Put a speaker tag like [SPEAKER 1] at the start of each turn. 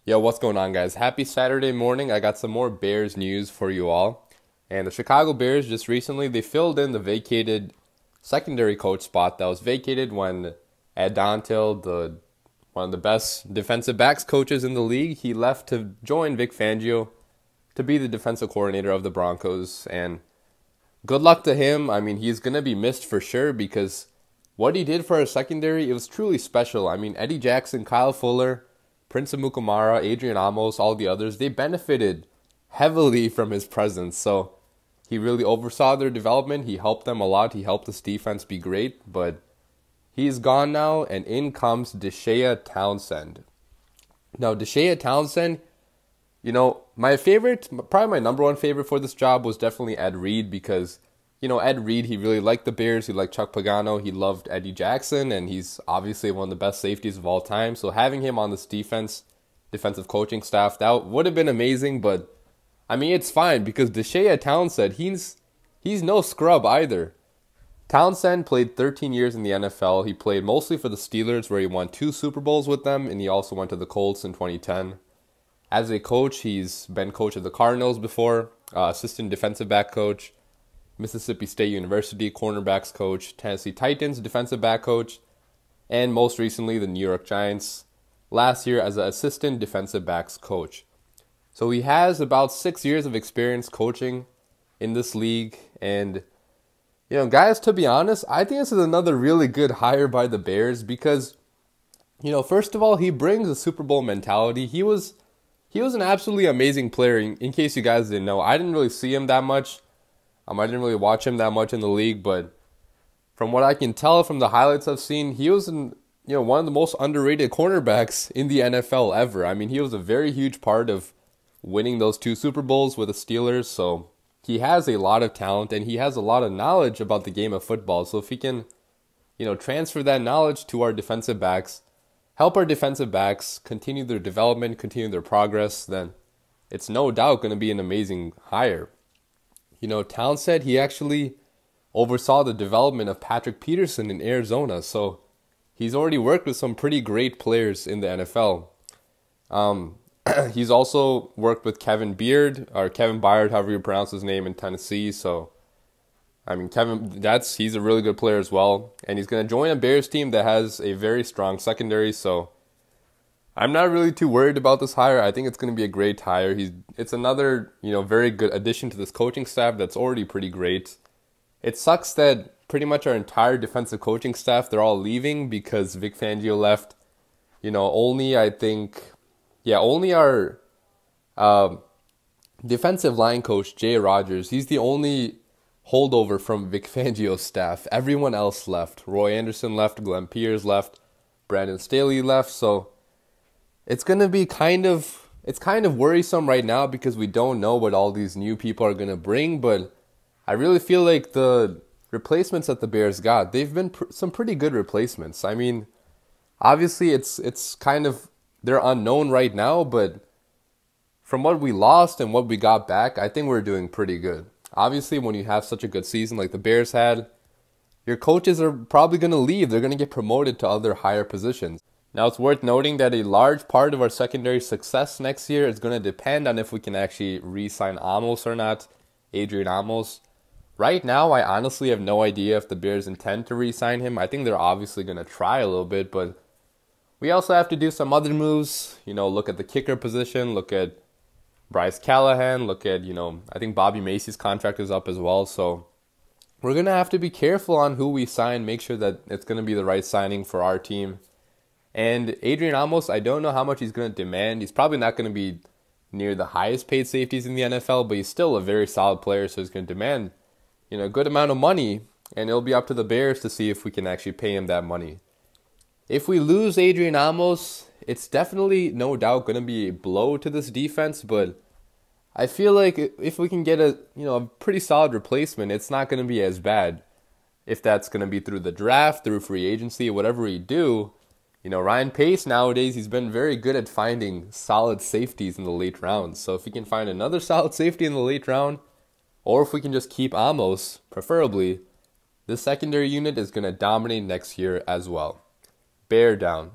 [SPEAKER 1] Yo, what's going on, guys? Happy Saturday morning. I got some more Bears news for you all. And the Chicago Bears just recently, they filled in the vacated secondary coach spot that was vacated when Ed Dontil, one of the best defensive backs coaches in the league, he left to join Vic Fangio to be the defensive coordinator of the Broncos. And good luck to him. I mean, he's going to be missed for sure because what he did for our secondary, it was truly special. I mean, Eddie Jackson, Kyle Fuller, Prince Amukamara, Adrian Amos, all the others, they benefited heavily from his presence. So he really oversaw their development. He helped them a lot. He helped this defense be great. But he's gone now, and in comes Deshea Townsend. Now, Deshea Townsend, my favorite, probably my number one favorite for this job was definitely Ed Reed because Ed Reed, he really liked the Bears. He liked Chuck Pagano. He loved Eddie Jackson, and he's obviously one of the best safeties of all time. So having him on this defensive coaching staff, that would have been amazing. But, I mean, it's fine because Deshea Townsend, he's no scrub either. Townsend played 13 years in the NFL. He played mostly for the Steelers, where he won 2 Super Bowls with them, and he also went to the Colts in 2010. As a coach, he's been coach of the Cardinals before, assistant defensive back coach, Mississippi State University cornerbacks coach, Tennessee Titans defensive back coach, and most recently the New York Giants last year as an assistant defensive backs coach. So he has about 6 years of experience coaching in this league. And, guys, to be honest, I think this is another really good hire by the Bears because, first of all, he brings a Super Bowl mentality. He was an absolutely amazing player. In case you guys didn't know, I didn't really see him that much. I didn't really watch him that much in the league, but from what I can tell from the highlights I've seen, he was one of the most underrated cornerbacks in the NFL ever. I mean, he was a very huge part of winning those 2 Super Bowls with the Steelers, so he has a lot of talent and he has a lot of knowledge about the game of football. So if he can, transfer that knowledge to our defensive backs, help our defensive backs continue their development, continue their progress, then it's no doubt going to be an amazing hire. Townsend, he actually oversaw the development of Patrick Peterson in Arizona, so he's already worked with some pretty great players in the NFL. He's also worked with Kevin Byard, however you pronounce his name, in Tennessee. So, I mean, he's a really good player as well, and he's going to join a Bears team that has a very strong secondary. So, I'm not really too worried about this hire. I think it's going to be a great hire. It's another, very good addition to this coaching staff that's already pretty great. It sucks that pretty much our entire defensive coaching staff, they're all leaving because Vic Fangio left. Only our defensive line coach, Jay Rogers, he's the only holdover from Vic Fangio's staff. Everyone else left. Roy Anderson left, Glenn Pierce left, Brandon Staley left, so it's going to be kind of worrisome right now because we don't know what all these new people are going to bring, but I really feel like the replacements that the Bears got, they've been some pretty good replacements. I mean, obviously it's kind of, they're unknown right now, but from what we lost and what we got back, I think we're doing pretty good. Obviously, when you have such a good season like the Bears had, your coaches are probably going to leave. They're going to get promoted to other higher positions. Now, it's worth noting that a large part of our secondary success next year is going to depend on if we can actually re-sign Amos or not, Adrian Amos. Right now, I honestly have no idea if the Bears intend to re-sign him. I think they're obviously going to try a little bit, but we also have to do some other moves. Look at the kicker position, look at Bryce Callahan, look at, I think Bobby Macy's contract is up as well. So we're going to have to be careful on who we sign, make sure that it's going to be the right signing for our team. And Adrian Amos, I don't know how much he's going to demand. He's probably not going to be near the highest paid safeties in the NFL, but he's still a very solid player, so he's going to demand, a good amount of money, and it'll be up to the Bears to see if we can actually pay him that money. If we lose Adrian Amos, it's definitely, no doubt, going to be a blow to this defense, but I feel like if we can get a pretty solid replacement, it's not going to be as bad. If that's going to be through the draft, through free agency, whatever we do, Ryan Pace nowadays, he's been very good at finding solid safeties in the late rounds. So if we can find another solid safety in the late round, or if we can just keep Amos, preferably, this secondary unit is going to dominate next year as well. Bear down.